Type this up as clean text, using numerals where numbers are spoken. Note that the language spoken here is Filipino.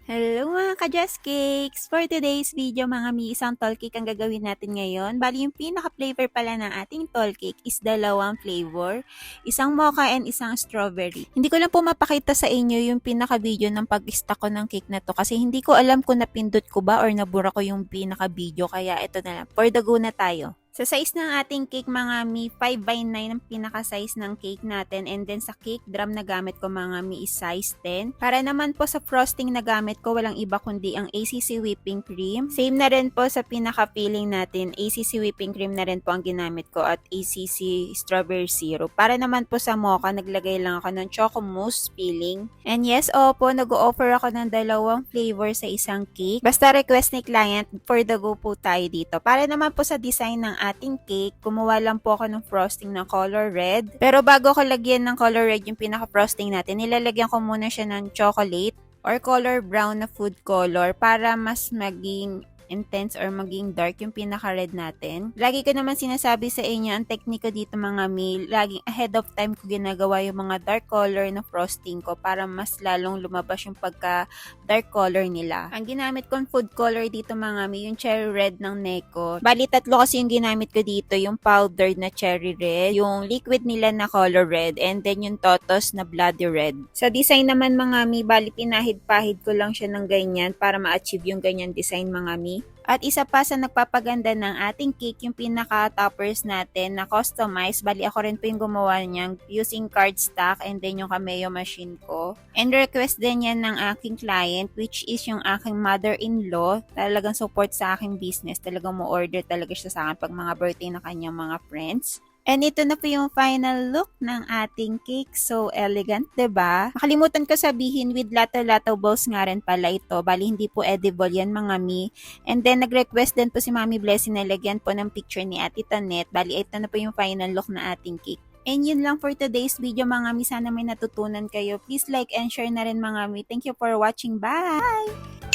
Hello mga ka-Just Cakes! For today's video mga mi, isang tall cake ang gagawin natin ngayon. Bali yung pinaka-flavor pala ng ating tall cake is dalawang flavor. Isang mocha and isang strawberry. Hindi ko lang po mapakita sa inyo yung pinaka-video ng pag-stack ko ng cake na to kasi hindi ko alam kung napindot ko ba or nabura ko yung pinaka-video. Kaya ito na lang. For the go na tayo. Sa size ng ating cake mga mi, 5x9 ang pinaka-size ng cake natin, and then sa cake drum na gamit ko mga mi is size 10. Para naman po sa frosting na gamit ko, walang iba kundi ang ACC whipping cream. Same na rin po sa pinaka-filling natin, ACC whipping cream na rin po ang ginamit ko at ACC strawberry syrup. Para naman po sa mocha, naglagay lang ako ng choco mousse filling. And yes, opo, nag-o-offer ako ng dalawang flavor sa isang cake. Basta request ni client, for the go po tayo dito. Para naman po sa design ng ating cake, kumuha lang po ako ng frosting ng color red. Pero bago ko lagyan ng color red yung pinaka-frosting natin, nilalagyan ko muna siya ng chocolate or color brown na food color para mas maging intense or maging dark yung pinaka-red natin. Lagi ko naman sinasabi sa inyo, ang technique ko dito mga mi, laging ahead of time ko ginagawa yung mga dark color na frosting ko para mas lalong lumabas yung pagka-dark color nila. Ang ginamit kong food color dito mga mi, yung cherry red ng Neko. Bali, tatlo kasi yung ginamit ko dito, yung powdered na cherry red, yung liquid nila na color red, and then yung Totos na bloody red. Sa design naman mga mi, bali pinahid-pahid ko lang siya ng ganyan para ma-achieve yung ganyan design mga mi. At isa pa sa nagpapaganda ng ating cake, yung pinaka-toppers natin na customized. Bali ako rin po yung gumawa niyan using cardstock and then yung Cameo machine ko. And request din yan ng aking client, which is yung aking mother-in-law. Talagang support sa aking business. Talagang mo-order talaga siya sa akin pag mga birthday na kanyang mga friends. And ito na po yung final look ng ating cake. So elegant, 'di ba? Nakalimutan ko sabihin, with lataw-lataw balls nga rin pala ito. Bali hindi po edible yan mga mi. And then nag-request din po si Mami Blessing na lagyan po ng picture ni Ate Tanet. Bali ito na po yung final look na ating cake. And yun lang for today's video mga mi. Sana may natutunan kayo. Please like and share na rin mga mi. Thank you for watching. Bye!